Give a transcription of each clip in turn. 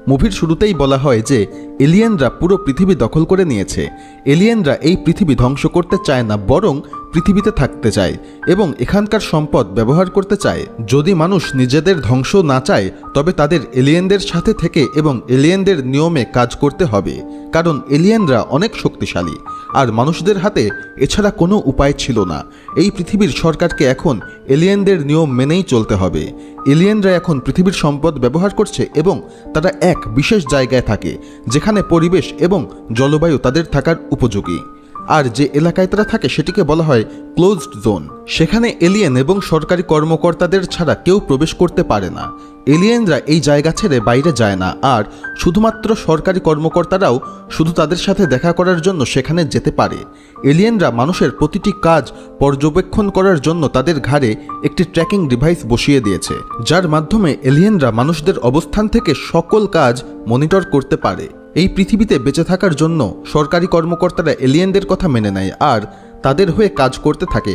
মুভির শুরুতেই বলা হয় যে এলিয়েনরা পুরো পৃথিবী দখল করে নিয়েছে। এলিয়েনরা এই পৃথিবী ধ্বংস করতে চায় না, বরং পৃথিবীতে থাকতে চায় এবং এখানকার সম্পদ ব্যবহার করতে চায়। যদি মানুষ নিজেদের ধ্বংস না চায় তবে তাদের এলিয়েনদের সাথে থেকে এবং এলিয়েনদের নিয়মে কাজ করতে হবে, কারণ এলিয়েনরা অনেক শক্তিশালী আর মানুষদের হাতে এছাড়া কোনো উপায় ছিল না। এই পৃথিবীর সরকারকে এখন এলিয়েনদের নিয়ম মেনেই চলতে হবে। এলিয়েনরা এখন পৃথিবীর সম্পদ ব্যবহার করছে এবং তারা এক বিশেষ জায়গায় থাকে যেখানে পরিবেশ এবং জলবায়ু তাদের থাকার উপযোগী। আর যে এলাকায় তারা থাকে সেটিকে বলা হয় ক্লোজড জোন। সেখানে এলিয়েন এবং সরকারি কর্মকর্তাদের ছাড়া কেউ প্রবেশ করতে পারে না। এলিয়েনরা এই জায়গা ছেড়ে বাইরে যায় না, আর শুধুমাত্র সরকারি কর্মকর্তারাও শুধু তাদের সাথে দেখা করার জন্য সেখানে যেতে পারে। এলিয়েনরা মানুষের প্রতিটি কাজ পর্যবেক্ষণ করার জন্য তাদের ঘাড়ে একটি ট্র্যাকিং ডিভাইস বসিয়ে দিয়েছে, যার মাধ্যমে এলিয়েনরা মানুষদের অবস্থান থেকে সকল কাজ মনিটর করতে পারে। এই পৃথিবীতে বেঁচে থাকার জন্য সরকারি কর্মকর্তারা এলিয়েনদের কথা মেনে নেয় আর তাদের হয়ে কাজ করতে থাকে।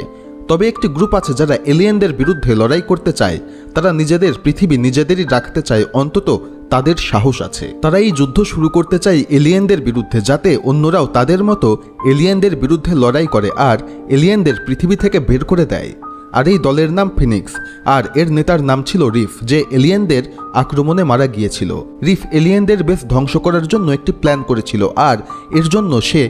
তবে একটি গ্রুপ আছে যারা এলিয়েনদের বিরুদ্ধে লড়াই করতে চায়। তারা নিজেদের পৃথিবী নিজেদেরই রাখতে চায়, অন্তত তাদের সাহস আছে। তারা এই যুদ্ধ শুরু করতে চায় এলিয়েনদের বিরুদ্ধে, যাতে অন্যরাও তাদের মতো এলিয়েনদের বিরুদ্ধে লড়াই করে আর এলিয়েনদের পৃথিবী থেকে বের করে দেয়। আর এই দলের নাম ফিনিক্স, আর এর নেতার নাম ছিল রিফ, যে এলিয়েনদের আক্রমণে মারা গিয়েছিল। রিফ এলিয়েনদের বেস ধ্বংস করার জন্য একটি প্ল্যান করেছিল আর এর জন্য সে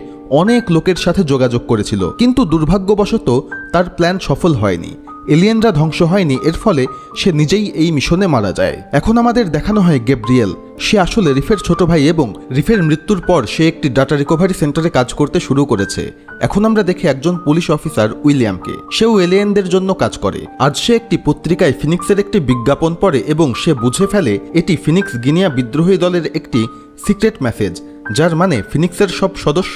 অনেক লোকের সাথে যোগাযোগ করেছিল, কিন্তু দুর্ভাগ্যবশত তার প্ল্যান সফল হয়নি। এলিয়েনরা ধ্বংস হয়নি, এর ফলে সে নিজেই এই মিশনে মারা যায়। এখন আমাদের দেখানো হয় গ্যাব্রিয়েল। সে আসলে রিফের ছোট ভাই এবং রিফের মৃত্যুর পর সে একটি ডাটা রিকভারি সেন্টারে কাজ করতে শুরু করেছে। এখন আমরা দেখি একজন পুলিশ অফিসার উইলিয়ামকে। সেও এলিয়েনদের জন্য কাজ করে। আজ সে একটি পত্রিকায় ফিনিক্সের একটি বিজ্ঞাপন পড়ে এবং সে বুঝে ফেলে এটি ফিনিক্স গিনিয়া বিদ্রোহী দলের একটি সিক্রেট মেসেজ, যার মানে ফিনিক্সের সব সদস্য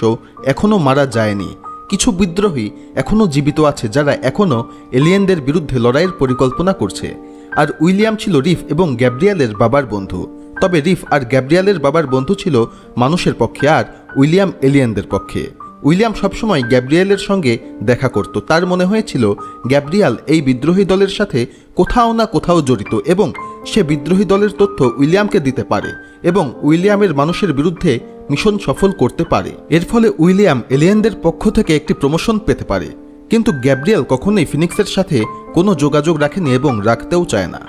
এখনও মারা যায়নি। কিছু বিদ্রোহী এখনও জীবিত আছে যারা এখনও এলিয়েনদের বিরুদ্ধে লড়াইয়ের পরিকল্পনা করছে। আর উইলিয়াম ছিল রিফ এবং গ্যাব্রিয়েলের বাবার বন্ধু। তবে রিফ আর গ্যাব্রিয়েলের বাবার বন্ধু ছিল মানুষের পক্ষে আর উইলিয়াম এলিয়েনদের পক্ষে। উইলিয়াম সবসময় গ্যাব্রিয়েলের সঙ্গে দেখা করত। তার মনে হয়েছিল গ্যাব্রিয়েল এই বিদ্রোহী দলের সাথে কোথাও না কোথাও জড়িত এবং সে বিদ্রোহী দলের তথ্য উইলিয়ামকে দিতে পারে এবং উইলিয়ামের মানুষের বিরুদ্ধে মিশন সফল করতে পারে। এর ফলে উইলিয়াম এলিয়েনদের পক্ষ থেকে একটি প্রমোশন পেতে পারে। কিন্তু গ্যাব্রিয়েল কখনোই ফিনিক্সের সাথে কোনো যোগাযোগ রাখেনি এবং রাখতেও চায় না।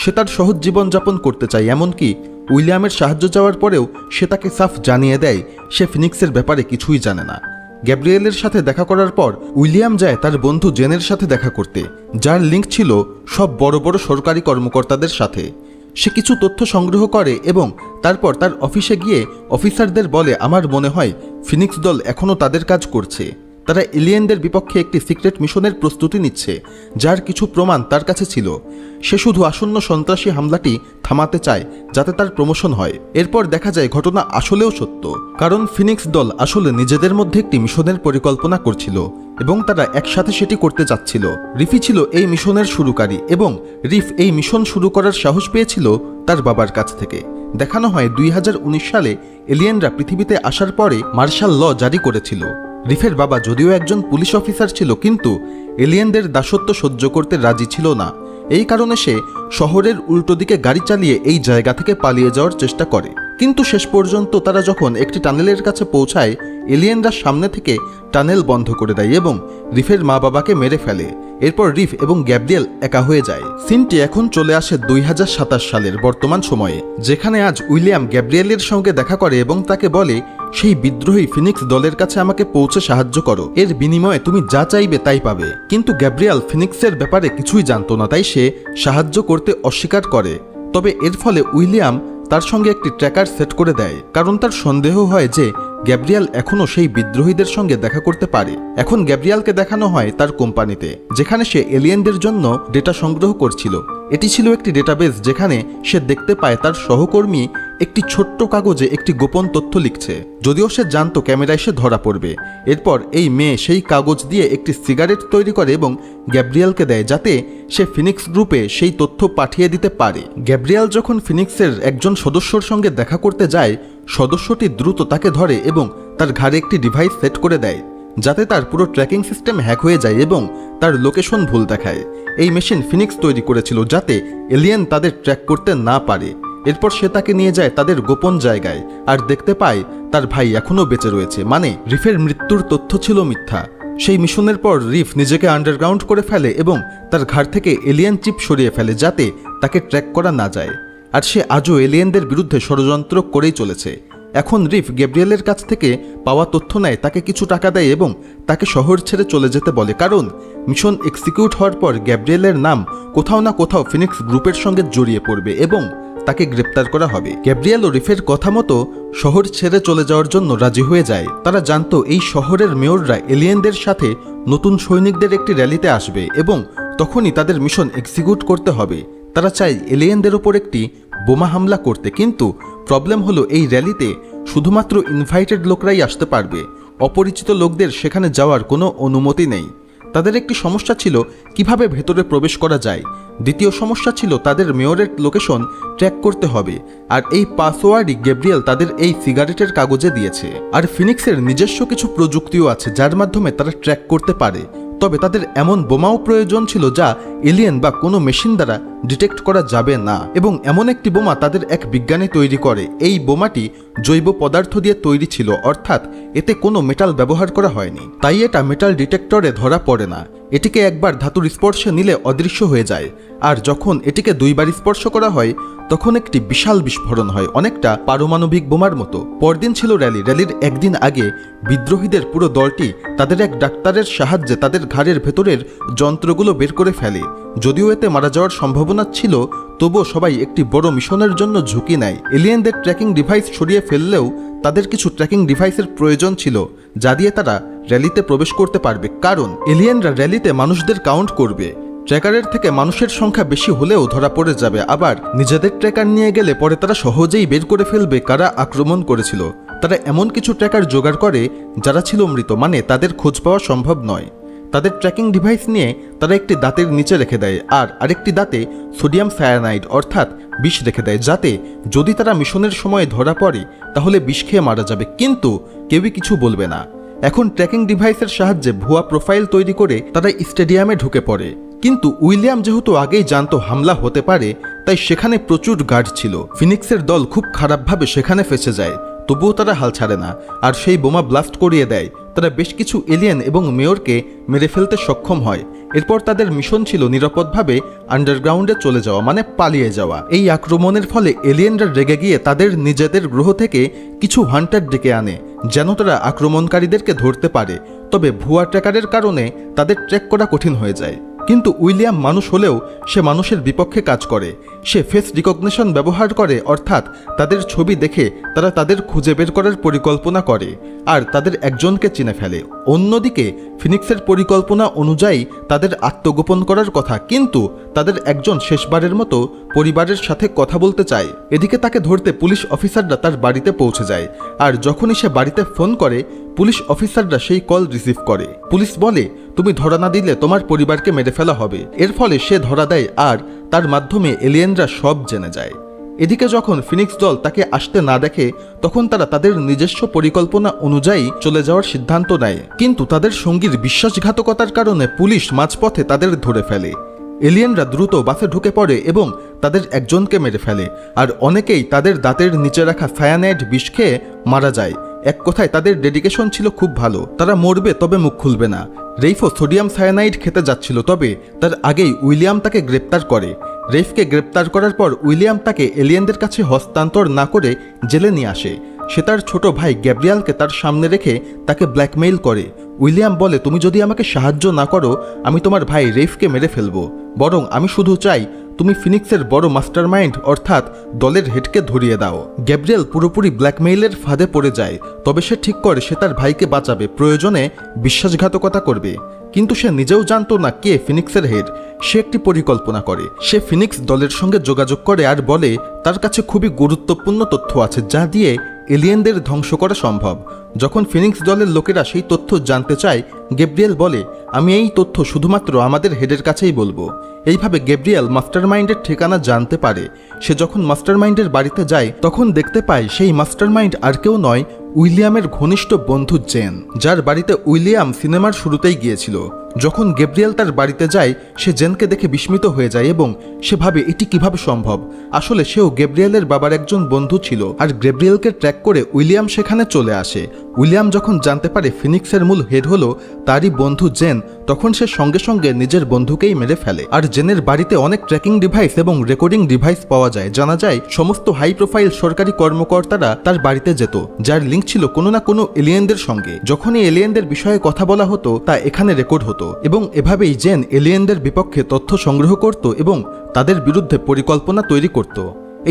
সে তার সহজ জীবনযাপন করতে চায়, এমনকি উইলিয়ামের সাহায্য চাওয়ার পরেও সে তাকে সাফ জানিয়ে দেয় সে ফিনিক্সের ব্যাপারে কিছুই জানে না। গ্যাব্রিয়েলের সাথে দেখা করার পর উইলিয়াম যায় তার বন্ধু জেনের সাথে দেখা করতে, যার লিঙ্ক ছিল সব বড় বড় সরকারি কর্মকর্তাদের সাথে। সে কিছু তথ্য সংগ্রহ করে এবং তারপর তার অফিসে গিয়ে অফিসারদের বলে, আমার মনে হয় ফিনিক্স দল এখনও তাদের কাজ করছে। তারা এলিয়েনদের বিপক্ষে একটি সিক্রেট মিশনের প্রস্তুতি নিচ্ছে, যার কিছু প্রমাণ তার কাছে ছিল। সে শুধু আসন্ন সন্ত্রাসী হামলাটি থামাতে চায় যাতে তার প্রমোশন হয়। এরপর দেখা যায় ঘটনা আসলেও সত্য, কারণ ফিনিক্স দল আসলে নিজেদের মধ্যে একটি মিশনের পরিকল্পনা করছিল এবং তারা একসাথে সেটি করতে যাচ্ছিল। রিফি ছিল এই মিশনের শুরুকারী এবং রিফ এই মিশন শুরু করার সাহস পেয়েছিল তার বাবার কাছ থেকে। দেখানো হয় 2019 সালে এলিয়েনরা পৃথিবীতে আসার পরে মার্শাল ল জারি করেছিল। রিফের বাবা যদিও একজন পুলিশ অফিসার ছিল, কিন্তু এলিয়েনদের দাসত্ব সহ্য করতে রাজি ছিল না। এই কারণে সে শহরের উল্টো দিকে গাড়ি চালিয়ে এই জায়গা থেকে পালিয়ে যাওয়ার চেষ্টা করে। কিন্তু শেষ পর্যন্ত তারা যখন একটি টানেলের কাছে পৌঁছায়, এলিয়েনরা সামনে থেকে টানেল বন্ধ করে দেয় এবং রিফের মা বাবাকে মেরে ফেলে। এরপর রিফ এবং গ্যাব্রিয়েল একা হয়ে যায়। সিনটি এখন চলে আসে 2027 সালের বর্তমান সময়ে, যেখানে আজ উইলিয়াম গ্যাব্রিয়েলের সঙ্গে দেখা করে এবং তাকে বলে, সেই বিদ্রোহী ফিনিক্স দলের কাছে আমাকে পৌঁছে সাহায্য করো, এর বিনিময়ে তুমি যা চাইবে তাই পাবে। কিন্তু গ্যাব্রিয়েল ফিনিক্সের ব্যাপারে কিছুই জানতো না, তাই সে সাহায্য করতে অস্বীকার করে। তবে এর ফলে উইলিয়াম তার সঙ্গে একটি ট্র্যাকার সেট করে দেয়, কারণ তার সন্দেহ হয় যে গ্যাব্রিয়েল এখনও সেই বিদ্রোহীদের সঙ্গে দেখা করতে পারে। এখন গ্যাব্রিয়েলকে দেখানো হয় তার কোম্পানিতে, যেখানে সে এলিয়েনদের জন্য ডেটা সংগ্রহ করছিল। এটি ছিল একটি ডেটাবেস যেখানে সে দেখতে পায় তার সহকর্মী একটি ছোট্ট কাগজে একটি গোপন তথ্য লিখছে, যদিও সে জানতো ক্যামেরায় সে ধরা পড়বে। এরপর এই মেয়ে সেই কাগজ দিয়ে একটি সিগারেট তৈরি করে এবং গ্যাব্রিয়েলকে দেয়, যাতে সে ফিনিক্স গ্রুপে সেই তথ্য পাঠিয়ে দিতে পারে। গ্যাব্রিয়েল যখন ফিনিক্সের একজন সদস্যর সঙ্গে দেখা করতে যায়, সদস্যটি দ্রুত তাকে ধরে এবং তার ঘাড়ে একটি ডিভাইস সেট করে দেয়, যাতে তার পুরো ট্র্যাকিং সিস্টেম হ্যাক হয়ে যায় এবং তার লোকেশন ভুল দেখায়। এই মেশিন ফিনিক্স তৈরি করেছিল যাতে এলিয়েন তাদের ট্র্যাক করতে না পারে। এরপর সে তাকে নিয়ে যায় তাদের গোপন জায়গায় আর দেখতে পায় তার ভাই এখনও বেঁচে রয়েছে, মানে রিফের মৃত্যুর তথ্য ছিল মিথ্যা। সেই মিশনের পর রিফ নিজেকে আন্ডারগ্রাউন্ড করে ফেলে এবং তার ঘাড় থেকে এলিয়েন চিপ সরিয়ে ফেলে যাতে তাকে ট্র্যাক করা না যায়। আর সে আজও এলিয়েনদের বিরুদ্ধে ষড়যন্ত্র করেই চলেছে। এখন রিফ গ্যাব্রিয়েলের কাছ থেকে পাওয়া তথ্য নেয়, তাকে কিছু টাকা দেয় এবং তাকে শহর ছেড়ে চলে যেতে বলে, কারণ মিশন এক্সিকিউট হওয়ার পর গ্যাব্রিয়েলের নাম কোথাও না কোথাও ফিনিক্স গ্রুপের সঙ্গে জড়িয়ে পড়বে এবং তাকে গ্রেপ্তার করা হবে। গ্যাব্রিয়েল ও রিফের কথা মতো শহর ছেড়ে চলে যাওয়ার জন্য রাজি হয়ে যায়। তারা জানতো এই শহরের মেয়ররা এলিয়েনদের সাথে নতুন সৈনিকদের একটি র্যালিতে আসবে এবং তখনই তাদের মিশন এক্সিকিউট করতে হবে। তারা চায় এলিয়েনদের ওপর একটি বোমা হামলা করতে, কিন্তু প্রবলেম হলো এই র্যালিতে শুধুমাত্র ইনভাইটেড লোকরাই আসতে পারবে। অপরিচিত লোকদের সেখানে যাওয়ার কোনো অনুমতি নেই। তাদের একটি সমস্যা ছিল কিভাবে ভেতরে প্রবেশ করা যায়। দ্বিতীয় সমস্যা ছিল তাদের মেয়রের লোকেশন ট্র্যাক করতে হবে, আর এই পাসওয়ার্ডই গ্যাব্রিয়েল তাদের এই সিগারেটের কাগজে দিয়েছে। আর ফিনিক্সের নিজস্ব কিছু প্রযুক্তিও আছে যার মাধ্যমে তারা ট্র্যাক করতে পারে, তবে তাদের এমন বোমাও প্রয়োজন ছিল যা এলিয়েন বা কোনো মেশিন দ্বারা ডিটেক্ট করা যাবে না। এবং এমন একটি বোমা তাদের এক বিজ্ঞানী তৈরি করে। এই বোমাটি জৈব পদার্থ দিয়ে তৈরি ছিল, অর্থাৎ এতে কোনো মেটাল ব্যবহার করা হয়নি, তাই এটা মেটাল ডিটেক্টরে ধরা পড়ে না। এটিকে একবার ধাতুর স্পর্শে নিলে অদৃশ্য হয়ে যায়, আর যখন এটিকে দুইবার স্পর্শ করা হয় তখন একটি বিশাল বিস্ফোরণ হয়, অনেকটা পারমাণবিক বোমার মতো। পরদিন ছিল র্যালির একদিন আগে বিদ্রোহীদের পুরো দলটি তাদের এক ডাক্তারের সাহায্যে তাদের ঘাড়ের ভেতরের যন্ত্রগুলো বের করে ফেলে। যদিও এতে মারা যাওয়ার সম্ভাবনা ছিল, তবুও সবাই একটি বড় মিশনের জন্য ঝুঁকি নেয়। এলিয়েনদের ট্র্যাকিং ডিভাইস সরিয়ে ফেললেও তাদের কিছু ট্র্যাকিং ডিভাইসের প্রয়োজন ছিল যা দিয়ে তারা র্যালিতে প্রবেশ করতে পারবে, কারণ এলিয়েনরা র্যালিতে মানুষদের কাউন্ট করবে। ট্র্যাকারের থেকে মানুষের সংখ্যা বেশি হলেও ধরা পড়ে যাবে, আবার নিজেদের ট্র্যাকার নিয়ে গেলে পরে তারা সহজেই বের করে ফেলবে কারা আক্রমণ করেছিল। তারা এমন কিছু ট্র্যাকার জোগাড় করে যারা ছিল মৃত, মানে তাদের খোঁজ পাওয়া সম্ভব নয়। তাদের ট্র্যাকিং ডিভাইস নিয়ে তারা একটি দাঁতের নিচে রেখে দেয় আর আরেকটি দাঁতে সোডিয়াম সায়ানাইড অর্থাৎ বিষ রেখে দেয়, যাতে যদি তারা মিশনের সময় ধরা পড়ে তাহলে বিষ খেয়ে মারা যাবে, কিন্তু কেউই কিছু বলবে না। এখন ট্র্যাকিং ডিভাইসের সাহায্যে ভুয়া প্রোফাইল তৈরি করে তারা স্টেডিয়ামে ঢুকে পড়ে, কিন্তু উইলিয়াম যেহেতু আগেই জানতো হামলা হতে পারে, তাই সেখানে প্রচুর গার্ড ছিল। ফিনিক্সের দল খুব খারাপভাবে সেখানে ফেঁসে যায়, তবুও তারা হাল ছাড়ে না আর সেই বোমা ব্লাস্ট করিয়ে দেয়। তারা বেশ কিছু এলিয়েন এবং মেয়রকে মেরে ফেলতে সক্ষম হয়। এরপর তাদের মিশন ছিল নিরাপদভাবে আন্ডারগ্রাউন্ডে চলে যাওয়া, মানে পালিয়ে যাওয়া। এই আক্রমণের ফলে এলিয়েনরা রেগে গিয়ে তাদের নিজেদের গ্রহ থেকে কিছু হান্টার ডেকে আনে যেন তারা আক্রমণকারীদেরকে ধরতে পারে, তবে ভুয়া ট্র্যাকারের কারণে তাদের ট্র্যাক করা কঠিন হয়ে যায়। কিন্তু উইলিয়াম মানুষ হলেও সে মানুষের বিপক্ষে কাজ করে। সে ফেস রিকগনিশন ব্যবহার করে, অর্থাৎ তাদের ছবি দেখে তারা তাদের খুঁজে বের করার পরিকল্পনা করে আর তাদের একজনকে চিনে ফেলে। অন্যদিকে ফিনিক্সের পরিকল্পনা অনুযায়ী তাদের আত্মগোপন করার কথা, কিন্তু তাদের একজন শেষবারের মতো পরিবারের সাথে কথা বলতে চায়। এদিকে তাকে ধরতে পুলিশ অফিসাররা তার বাড়িতে পৌঁছে যায়, আর যখনই সে বাড়িতে ফোন করে পুলিশ অফিসাররা সেই কল রিসিভ করে। পুলিশ বলে, তুমি ধরা না দিলে তোমার পরিবারকে মেরে ফেলা হবে। এর ফলে সে ধরা দেয় আর তার মাধ্যমে এলিয়েনরা সব জেনে যায়। এদিকে যখন ফিনিক্স দল তাকে আসতে না দেখে তখন তারা তাদের নিজস্ব পরিকল্পনা অনুযায়ী চলে যাওয়ার সিদ্ধান্ত নেয়, কিন্তু তাদের সঙ্গীর বিশ্বাসঘাতকতার কারণে পুলিশ মাঝপথে তাদের ধরে ফেলে। এলিয়েনরা দ্রুত বাসে ঢুকে পড়ে এবং তাদের একজনকে মেরে ফেলে, আর অনেকেই তাদের দাঁতের নিচে রাখা সায়ানাইড বিষ খেয়ে মারা যায়। এক কথায় তাদের ডেডিকেশন ছিল খুব ভালো, তারা মরবে তবে মুখ খুলবে না। রেইফও সোডিয়াম সায়ানাইড খেতে যাচ্ছিল, তবে তার আগেই উইলিয়াম তাকে গ্রেপ্তার করে। রেইফকে গ্রেপ্তার করার পর উইলিয়াম তাকে এলিয়েনদের কাছে হস্তান্তর না করে জেলে নিয়ে আসে। সে তার ছোট ভাই গ্যাব্রিয়েলকে তার সামনে রেখে তাকে ব্ল্যাকমেইল করে। উইলিয়াম বলে, তুমি যদি আমাকে সাহায্য না করো আমি তোমার ভাই রেইফকে মেরে ফেলবো, বরং আমি শুধু চাই তুমি ফিনিক্সের বড় মাস্টারমাইন্ড অর্থাৎ দলের হেডকে ধরিয়ে দাও। গ্যাব্রিয়েল পুরোপুরি ব্ল্যাকমেইলের ফাঁদে পড়ে যায়, তবে সে ঠিক করে সে তার ভাইকে বাঁচাবে, প্রয়োজনে বিশ্বাসঘাতকতা করবে। কিন্তু সে নিজেও জানতো না কে ফিনিক্সের হেড। সে একটি পরিকল্পনা করে, সে ফিনিক্স দলের সঙ্গে যোগাযোগ করে আর বলে তার কাছে খুবই গুরুত্বপূর্ণ তথ্য আছে যা দিয়ে এলিয়েনদের ধ্বংস করা সম্ভব। যখন ফিনিক্স দলের লোকেরা সেই তথ্য জানতে চায়, গ্যাব্রিয়েল বলে, আমি এই তথ্য শুধুমাত্র আমাদের হেডের কাছেই বলবো। এইভাবে গ্যাব্রিয়েল মাস্টারমাইন্ডের ঠিকানা জানতে পারে। সে যখন মাস্টারমাইন্ডের বাড়িতে যায় তখন দেখতে পায় সেই মাস্টারমাইন্ড আর কেউ নয়, উইলিয়ামের ঘনিষ্ঠ বন্ধু জেন, যার বাড়িতে উইলিয়াম সিনেমার শুরুতেই গিয়েছিল। যখন গ্যাব্রিয়েল তার বাড়িতে যায় সে জেনকে দেখে বিস্মিত হয়ে যায় এবং সে ভাবে এটি কিভাবে সম্ভব। আসলে সেও গ্যাব্রিয়েলের বাবার একজন বন্ধু ছিল আর গ্যাব্রিয়েলকে ট্র্যাক করে উইলিয়াম সেখানে চলে আসে। উইলিয়াম যখন জানতে পারে ফিনিক্সের মূল হেড হলো তারই বন্ধু জেন, তখন সে সঙ্গে সঙ্গে নিজের বন্ধুকেই মেরে ফেলে। আর জেনের বাড়িতে অনেক ট্র্যাকিং ডিভাইস এবং রেকর্ডিং ডিভাইস পাওয়া যায়। জানা যায় সমস্ত হাই প্রোফাইল সরকারি কর্মকর্তারা তার বাড়িতে যেত, যার লিঙ্ক ছিল কোনো না কোনো এলিয়েনদের সঙ্গে। যখনই এলিয়েনদের বিষয়ে কথা বলা হতো তা এখানে রেকর্ড হতো এবং এভাবেই জেন এলিয়েনদের বিপক্ষে তথ্য সংগ্রহ করত এবং তাদের বিরুদ্ধে পরিকল্পনা তৈরি করত।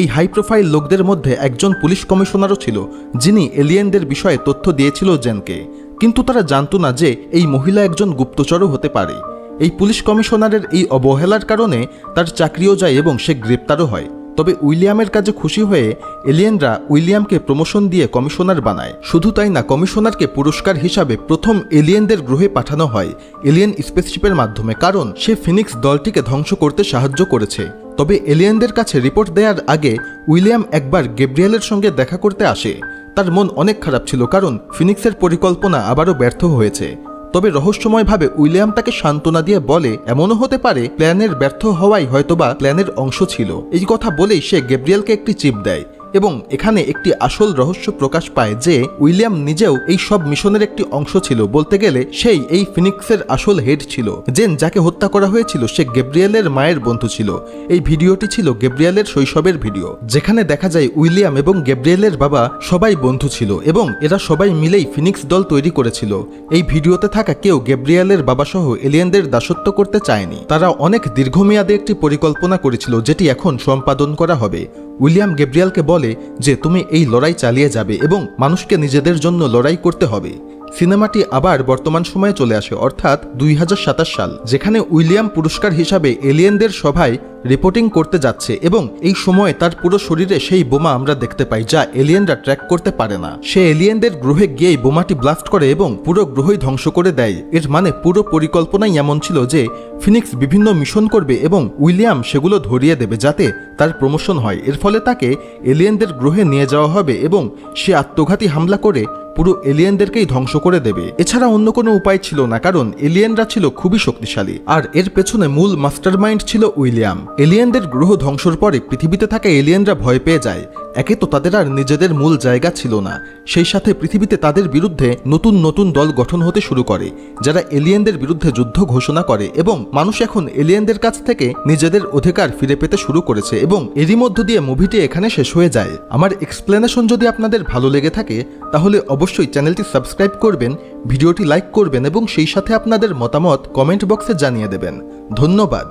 এই হাই প্রোফাইল লোকদের মধ্যে একজন পুলিশ কমিশনারও ছিল, যিনি এলিয়েনদের বিষয়ে তথ্য দিয়েছিল জেনকে। কিন্তু তারা জানতো না যে এই মহিলা একজন গুপ্তচরও হতে পারে। এই পুলিশ কমিশনারের এই অবহেলার কারণে তার চাকরিও যায় এবং সে গ্রেপ্তারও হয়। তবে উইলিয়ামের কাজে খুশি হয়ে এলিয়েনরা উইলিয়ামকে প্রমোশন দিয়ে কমিশনার বানায়। শুধু তাই না, কমিশনারকে পুরস্কার হিসাবে প্রথম এলিয়েনদের গ্রহে পাঠানো হয় এলিয়েন স্পেসশিপের মাধ্যমে, কারণ সে ফিনিক্স দলটিকে ধ্বংস করতে সাহায্য করেছে। তবে এলিয়েনদের কাছে রিপোর্ট দেওয়ার আগে উইলিয়াম একবার গ্যাব্রিয়েলের সঙ্গে দেখা করতে আসে। তার মন অনেক খারাপ ছিল, কারণ ফিনিক্সের পরিকল্পনা আবারও ব্যর্থ হয়েছে। তবে রহস্যময়ভাবে উইলিয়াম তাকে সান্ত্বনা দিয়ে বলে এমনও হতে পারে প্ল্যানের ব্যর্থ হওয়াই হয়তোবা প্ল্যানের অংশ ছিল। এই কথা বলেই সে গ্যাব্রিয়েলকে একটি চিপ দেয় এবং এখানে একটি আসল রহস্য প্রকাশ পায় যে উইলিয়াম নিজেও এই সব মিশনের একটি অংশ ছিল। বলতে গেলে সেই এই ফিনিক্সের আসল হেড ছিল। জেন যাকে হত্যা করা হয়েছিল সে গ্যাব্রিয়েলের মায়ের বন্ধু ছিল। এই ভিডিওটি ছিল গ্যাব্রিয়েলের শৈশবের ভিডিও, যেখানে দেখা যায় উইলিয়াম এবং গ্যাব্রিয়েলের বাবা সবাই বন্ধু ছিল এবং এরা সবাই মিলেই ফিনিক্স দল তৈরি করেছিল। এই ভিডিওতে থাকা কেউ গ্যাব্রিয়েলের বাবা সহ এলিয়েনদের দাসত্ব করতে চায়নি। তারা অনেক দীর্ঘমেয়াদী একটি পরিকল্পনা করেছিল, যেটি এখন সম্পাদন করা হবে। উইলিয়াম গ্যাব্রিয়েলকে বলে যে তুমি এই লড়াই চালিয়ে যাবে এবং মানুষকে নিজেদের জন্য লড়াই করতে হবে। সিনেমাটি আবার বর্তমান সময়ে চলে আসে, অর্থাৎ 2027 সাল, যেখানে উইলিয়াম পুরস্কার হিসাবে এলিয়েনদের সভায় রিপোর্টিং করতে যাচ্ছে এবং এই সময় তার পুরো শরীরে সেই বোমা আমরা দেখতে পাই যা এলিয়েনরা ট্র্যাক করতে পারে না। সে এলিয়েনদের গ্রহে গিয়েই বোমাটি ব্লাস্ট করে এবং পুরো গ্রহই ধ্বংস করে দেয়। এর মানে পুরো পরিকল্পনাই এমন ছিল যে ফিনিক্স বিভিন্ন মিশন করবে এবং উইলিয়াম সেগুলো ধরিয়ে দেবে যাতে তার প্রমোশন হয়। এর ফলে তাকে এলিয়েনদের গ্রহে নিয়ে যাওয়া হবে এবং সে আত্মঘাতী হামলা করে পুরো এলিয়েনদেরকেই ধ্বংস করে দেবে। এছাড়া অন্য কোনো উপায় ছিল না, কারণ এলিয়েনরা ছিল খুবই শক্তিশালী আর এর পেছনে মূল মাস্টারমাইন্ড ছিল উইলিয়াম। এলিয়েনদের গ্রহ ধ্বংসর পরে পৃথিবীতে থাকা এলিয়েনরা ভয় পেয়ে যায়। একে তো তাদের আর নিজেদের মূল জায়গা ছিল না, সেই সাথে পৃথিবীতে তাদের বিরুদ্ধে নতুন নতুন দল গঠন হতে শুরু করে যারা এলিয়েনদের বিরুদ্ধে যুদ্ধ ঘোষণা করে এবং মানুষ এখন এলিয়েনদের কাছ থেকে নিজেদের অধিকার ফিরে পেতে শুরু করেছে। এবং এরই মধ্য দিয়ে মুভিটি এখানে শেষ হয়ে যায়। আমার এক্সপ্লেনেশন যদি আপনাদের ভালো লেগে থাকে তাহলে অবশ্যই চ্যানেলটি সাবস্ক্রাইব করবেন, ভিডিওটি লাইক করবেন এবং সেই সাথে আপনাদের মতামত কমেন্ট বক্সে জানিয়ে দেবেন। ধন্যবাদ।